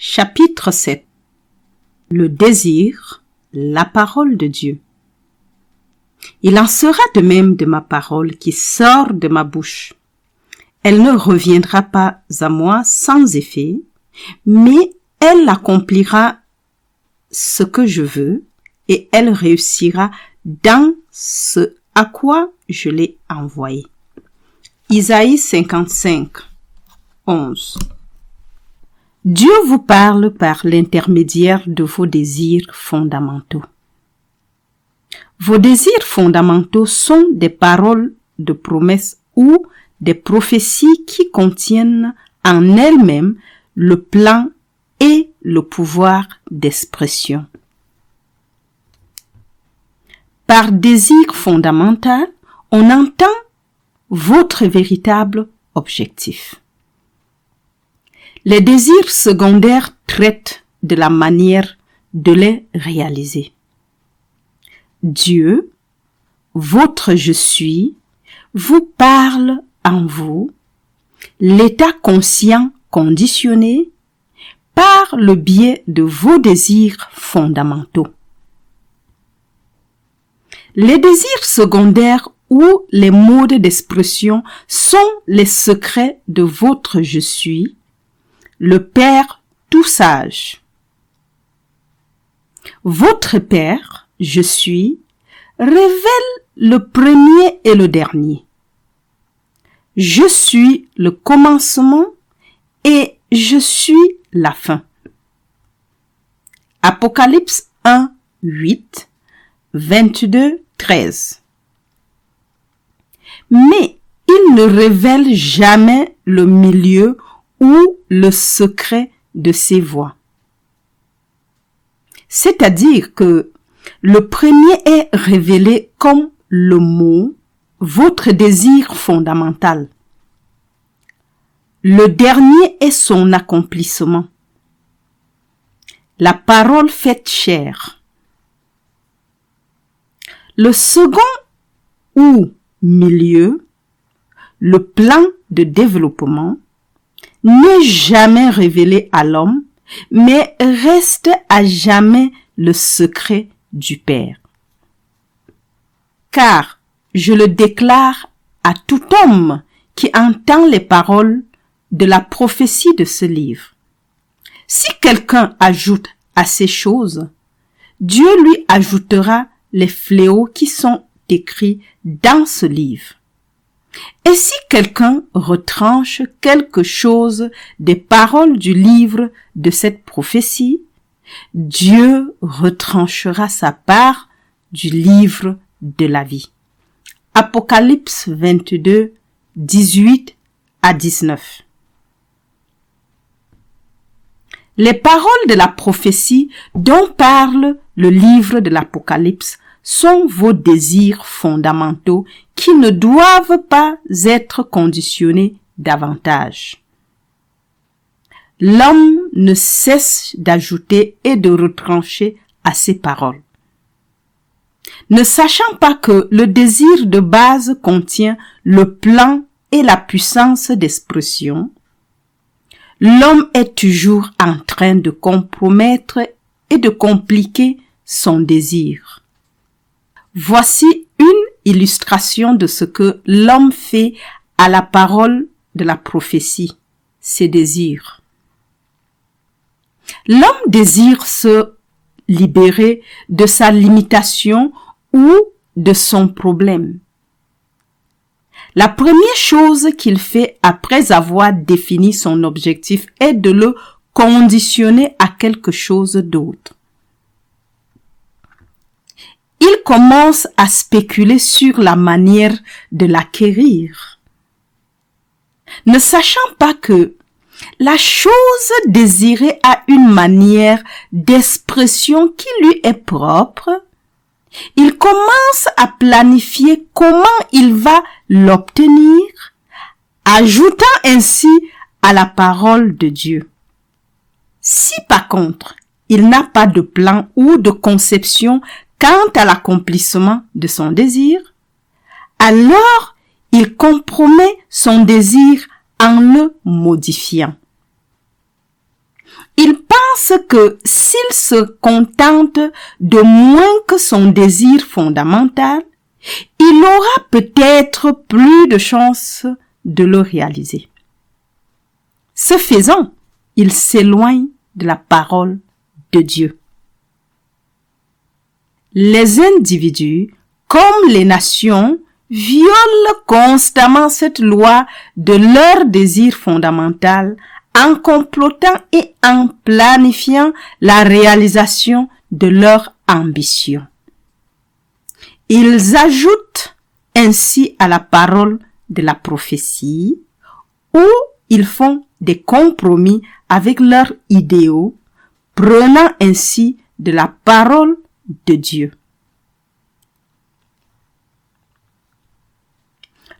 Chapitre 7. Le désir, la parole de Dieu. Il en sera de même de ma parole qui sort de ma bouche. Elle ne reviendra pas à moi sans effet, mais elle accomplira ce que je veux et elle réussira dans ce à quoi je l'ai envoyée. Isaïe 55, 11. Dieu vous parle par l'intermédiaire de vos désirs fondamentaux. Vos désirs fondamentaux sont des paroles de promesses ou des prophéties qui contiennent en elles-mêmes le plan et le pouvoir d'expression. Par désir fondamental, on entend votre véritable objectif. Les désirs secondaires traitent de la manière de les réaliser. Dieu, votre je suis, vous parle en vous, l'état conscient conditionné, par le biais de vos désirs fondamentaux. Les désirs secondaires ou les modes d'expression sont les secrets de votre je suis, le Père tout sage. Votre Père, je suis, révèle le premier et le dernier. Je suis le commencement et je suis la fin. Apocalypse 1, 8, 22, 13. Mais il ne révèle jamais le milieu ou le secret de ses voix. C'est-à-dire que le premier est révélé comme le mot, votre désir fondamental. Le dernier est son accomplissement. La parole faite chair. Le second ou milieu, le plan de développement, n'est jamais révélé à l'homme, mais reste à jamais le secret du Père. Car je le déclare à tout homme qui entend les paroles de la prophétie de ce livre. Si quelqu'un ajoute à ces choses, Dieu lui ajoutera les fléaux qui sont écrits dans ce livre. Et si quelqu'un retranche quelque chose des paroles du livre de cette prophétie, Dieu retranchera sa part du livre de la vie. Apocalypse 22, 18 à 19. Les paroles de la prophétie dont parle le livre de l'Apocalypse sont vos désirs fondamentaux qui ne doivent pas être conditionnés davantage. L'homme ne cesse d'ajouter et de retrancher à ses paroles. Ne sachant pas que le désir de base contient le plan et la puissance d'expression, l'homme est toujours en train de compromettre et de compliquer son désir. Voici une illustration de ce que l'homme fait à la parole de la prophétie, ses désirs. L'homme désire se libérer de sa limitation ou de son problème. La première chose qu'il fait après avoir défini son objectif est de le conditionner à quelque chose d'autre. Il commence à spéculer sur la manière de l'acquérir, ne sachant pas que la chose désirée a une manière d'expression qui lui est propre. Il commence à planifier comment il va l'obtenir, ajoutant ainsi à la parole de Dieu. Si par contre, il n'a pas de plan ou de conception quant à l'accomplissement de son désir, alors il compromet son désir en le modifiant. Il pense pense que s'il se contente de moins que son désir fondamental, il aura peut-être plus de chances de le réaliser. Ce faisant, il s'éloigne de la parole de Dieu. Les individus, comme les nations, violent constamment cette loi de leur désir fondamental en complotant et en planifiant la réalisation de leur ambition. Ils ajoutent ainsi à la parole de la prophétie, ou ils font des compromis avec leurs idéaux, prenant ainsi de la parole de Dieu.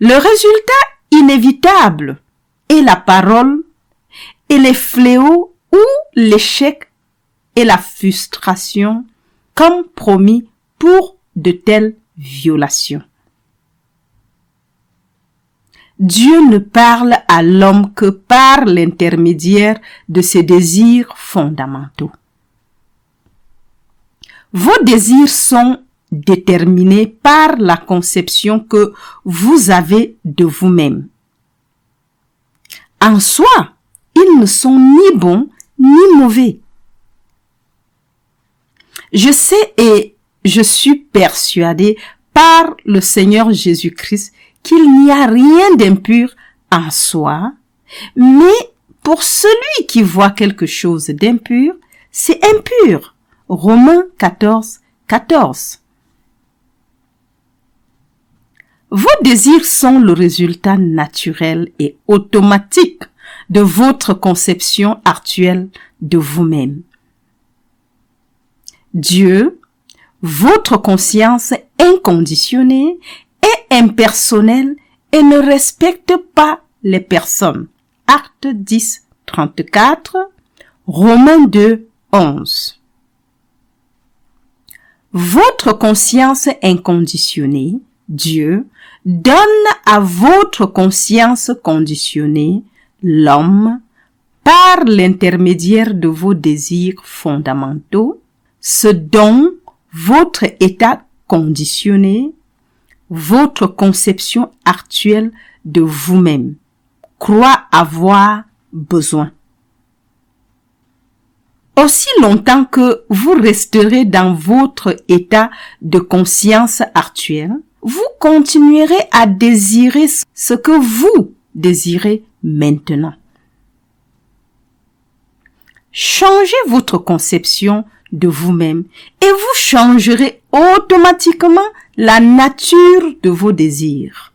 Le résultat inévitable est la parole et les fléaux ou l'échec et la frustration comme promis pour de telles violations. Dieu ne parle à l'homme que par l'intermédiaire de ses désirs fondamentaux. Vos désirs sont déterminés par la conception que vous avez de vous-même. En soi, ils ne sont ni bons ni mauvais. Je sais et je suis persuadé par le Seigneur Jésus-Christ qu'il n'y a rien d'impur en soi, mais pour celui qui voit quelque chose d'impur, c'est impur. Romains 14, 14. Vos désirs sont le résultat naturel et automatique de votre conception actuelle de vous-même. Dieu, votre conscience inconditionnée, est impersonnelle et ne respecte pas les personnes. Actes 10, 34, Romains 2, 11. Votre conscience inconditionnée, Dieu, donne à votre conscience conditionnée, l'homme, par l'intermédiaire de vos désirs fondamentaux, ce dont votre état conditionné, votre conception actuelle de vous-même, croit avoir besoin. Aussi longtemps que vous resterez dans votre état de conscience actuel, vous continuerez à désirer ce que vous désirez maintenant. Changez votre conception de vous-même et vous changerez automatiquement la nature de vos désirs.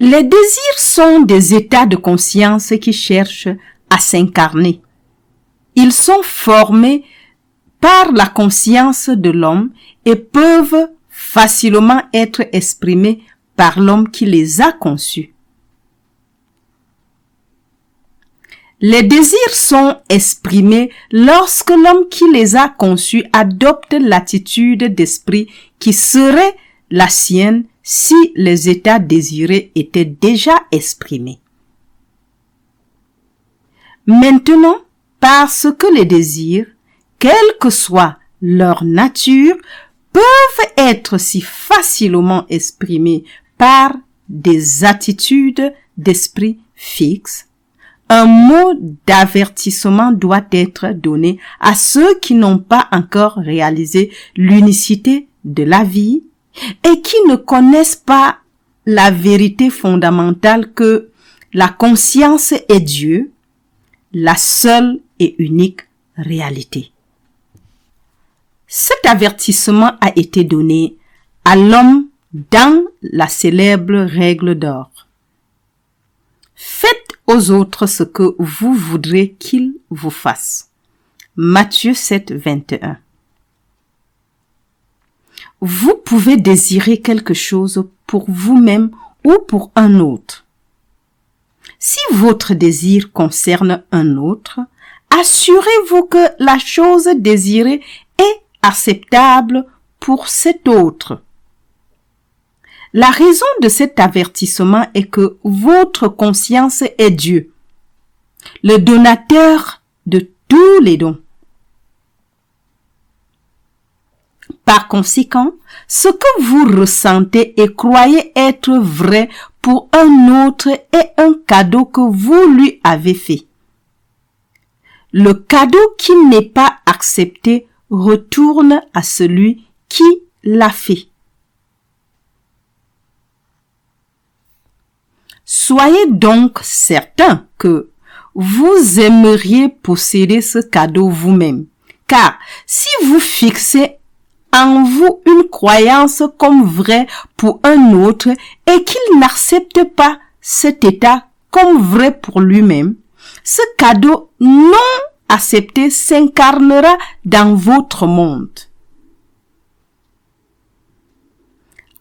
Les désirs sont des états de conscience qui cherchent à s'incarner. Ils sont formés par la conscience de l'homme et peuvent facilement être exprimés par l'homme qui les a conçus. Les désirs sont exprimés lorsque l'homme qui les a conçus adopte l'attitude d'esprit qui serait la sienne si les états désirés étaient déjà exprimés. Maintenant, parce que les désirs, quelle que soit leur nature, peuvent être si facilement exprimés par des attitudes d'esprit fixes, un mot d'avertissement doit être donné à ceux qui n'ont pas encore réalisé l'unicité de la vie et qui ne connaissent pas la vérité fondamentale que la conscience est Dieu, la seule et unique réalité. Cet avertissement a été donné à l'homme dans la célèbre règle d'or. Faites aux autres ce que vous voudrez qu'ils vous fassent. Matthieu 7, 21. Vous pouvez désirer quelque chose pour vous-même ou pour un autre. Si votre désir concerne un autre, assurez-vous que la chose désirée est acceptable pour cet autre. La raison de cet avertissement est que votre conscience est Dieu, le donateur de tous les dons. Par conséquent, ce que vous ressentez et croyez être vrai pour un autre est un cadeau que vous lui avez fait. Le cadeau qui n'est pas accepté retourne à celui qui l'a fait. Soyez donc certain que vous aimeriez posséder ce cadeau vous-même, car si vous fixez en vous une croyance comme vraie pour un autre et qu'il n'accepte pas cet état comme vrai pour lui-même, ce cadeau non accepté s'incarnera dans votre monde.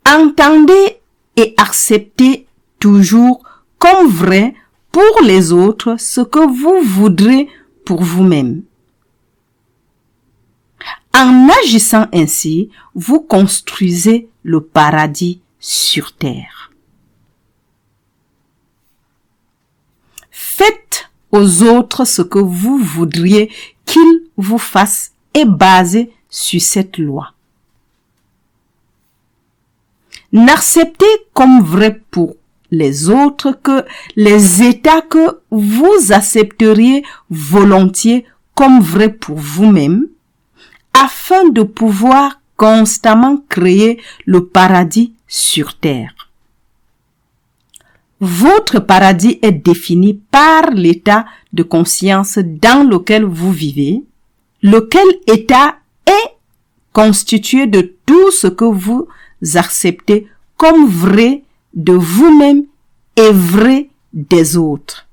Entendez et acceptez toujours comme vrai pour les autres ce que vous voudrez pour vous-même. En agissant ainsi, vous construisez le paradis sur terre. Faites aux autres ce que vous voudriez qu'ils vous fassent est basé sur cette loi. N'acceptez comme vrai pour les autres que les états que vous accepteriez volontiers comme vrai pour vous-même, afin de pouvoir constamment créer le paradis sur terre. Votre paradis est défini par l'état de conscience dans lequel vous vivez, lequel état est constitué de tout ce que vous acceptez comme vrai de vous-même et vrai des autres.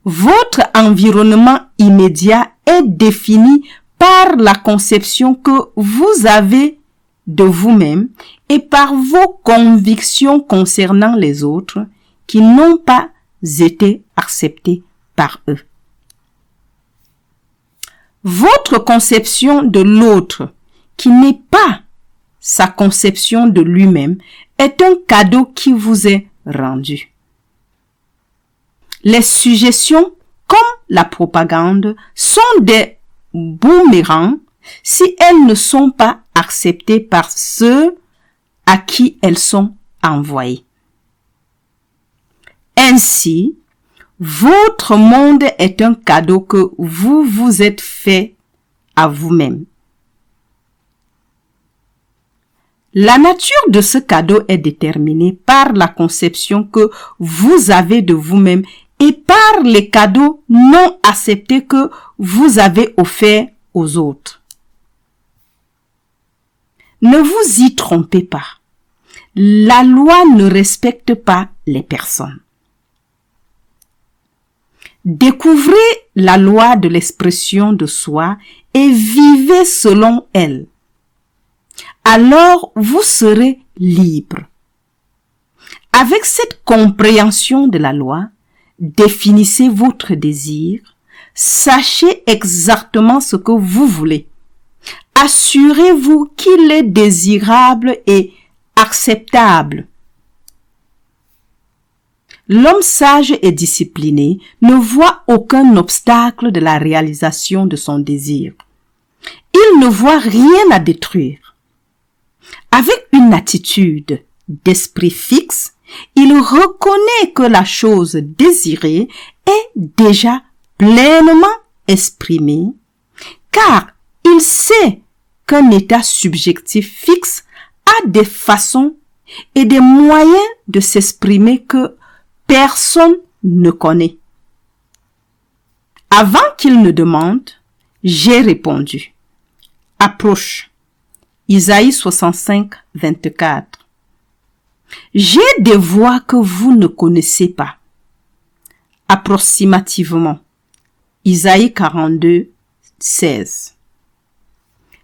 Votre environnement immédiat est défini par la conception que vous avez de vous-même et par vos convictions concernant les autres qui n'ont pas été acceptées par eux. Votre conception de l'autre, qui n'est pas sa conception de lui-même, est un cadeau qui vous est rendu. Les suggestions, comme la propagande, sont des boomérangs si elles ne sont pas acceptées par ceux à qui elles sont envoyées. Ainsi, votre monde est un cadeau que vous vous êtes fait à vous-même. La nature de ce cadeau est déterminée par la conception que vous avez de vous-même et par les cadeaux non acceptés que vous avez offerts aux autres. Ne vous y trompez pas. La loi ne respecte pas les personnes. Découvrez la loi de l'expression de soi et vivez selon elle. Alors vous serez libre. Avec cette compréhension de la loi, définissez votre désir, sachez exactement ce que vous voulez. Assurez-vous qu'il est désirable et acceptable. L'homme sage et discipliné ne voit aucun obstacle de la réalisation de son désir. Il ne voit rien à détruire. Avec une attitude d'esprit fixe, il reconnaît que la chose désirée est déjà pleinement exprimée, car il sait qu'un état subjectif fixe a des façons et des moyens de s'exprimer que personne ne connaît. Avant qu'il ne demande, j'ai répondu. Approche. Isaïe 65, 24. J'ai des voix que vous ne connaissez pas. Approximativement. Isaïe 42, 16.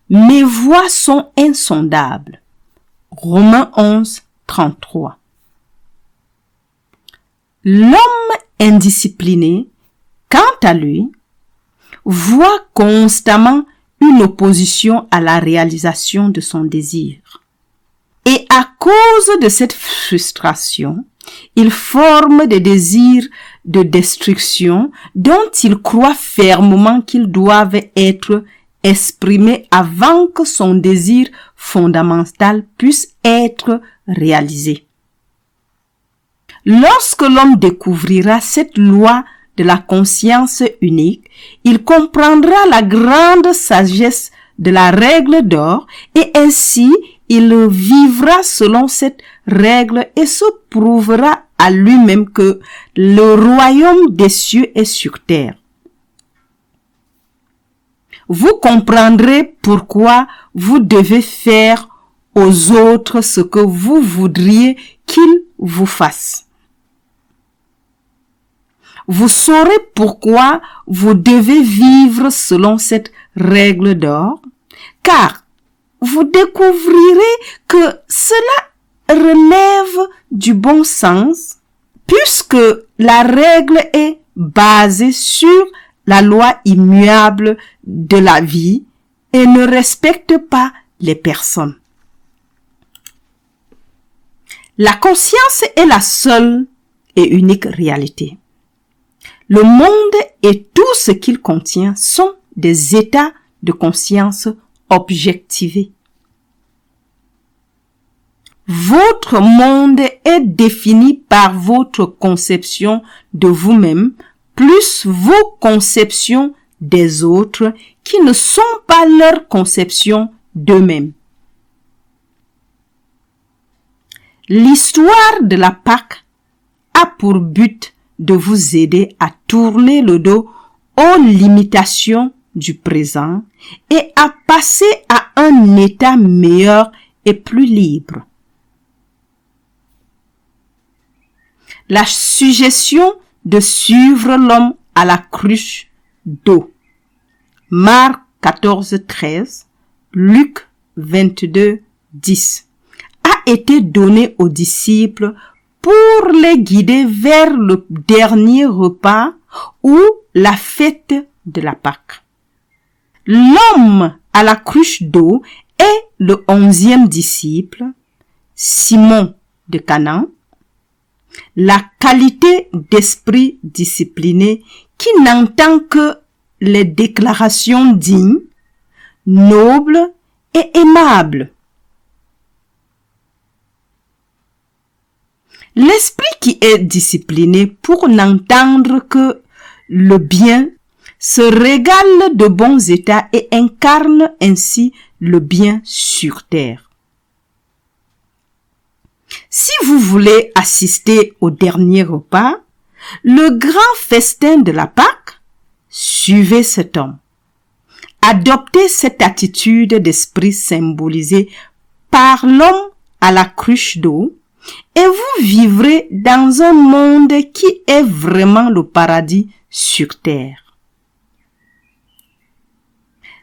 Mes voix sont insondables. Romains 11, 33. L'homme indiscipliné, quant à lui, voit constamment une opposition à la réalisation de son désir. Et à cause de cette frustration, Ils forment des désirs de destruction dont ils croient fermement qu'ils doivent être exprimés avant que son désir fondamental puisse être réalisé. Lorsque l'homme découvrira cette loi de la conscience unique, il comprendra la grande sagesse de la règle d'or et ainsi il vivra selon cette règle et se prouvera à lui-même que le royaume des cieux est sur terre. Vous comprendrez pourquoi vous devez faire aux autres ce que vous voudriez qu'ils vous fassent. Vous saurez pourquoi vous devez vivre selon cette règle d'or, car vous découvrirez que cela relève du bon sens, puisque la règle est basée sur la loi immuable de la vie et ne respecte pas les personnes. La conscience est la seule et unique réalité. Le monde et tout ce qu'il contient sont des états de conscience objectivés. Votre monde est défini par votre conception de vous-même, plus vos conceptions des autres qui ne sont pas leur conception d'eux-mêmes. L'histoire de la Pâque a pour but de vous aider à tourner le dos aux limitations du présent et à passer à un état meilleur et plus libre. La suggestion de suivre l'homme à la cruche d'eau. Marc 14:13, Luc 22:10 a été donnée aux disciples pour les guider vers le dernier repas ou la fête de la Pâque. L'homme à la cruche d'eau est le 11e disciple, Simon de Canaan, la qualité d'esprit discipliné qui n'entend que les déclarations dignes, nobles et aimables. L'esprit qui est discipliné pour n'entendre que le bien se régale de bons états et incarne ainsi le bien sur terre. Si vous voulez assister au dernier repas, le grand festin de la Pâque, suivez cet homme. Adoptez cette attitude d'esprit symbolisée par l'homme à la cruche d'eau et vous vivrez dans un monde qui est vraiment le paradis sur terre.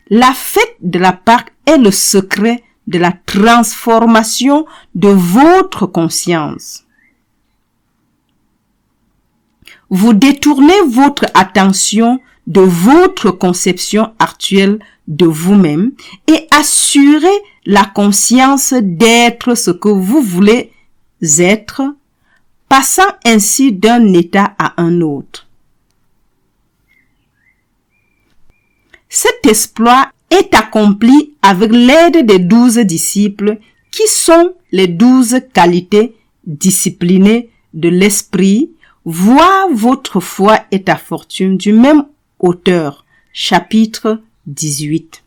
La fête de la Pâque est le secret de la transformation de votre conscience. Vous détournez votre attention de votre conception actuelle de vous-même et assurez la conscience d'être ce que vous voulez être, passant ainsi d'un état à un autre. Cet exploit est accompli avec l'aide des 12 disciples qui sont les 12 qualités disciplinées de l'esprit. Vois votre foi et ta fortune du même auteur, chapitre 18.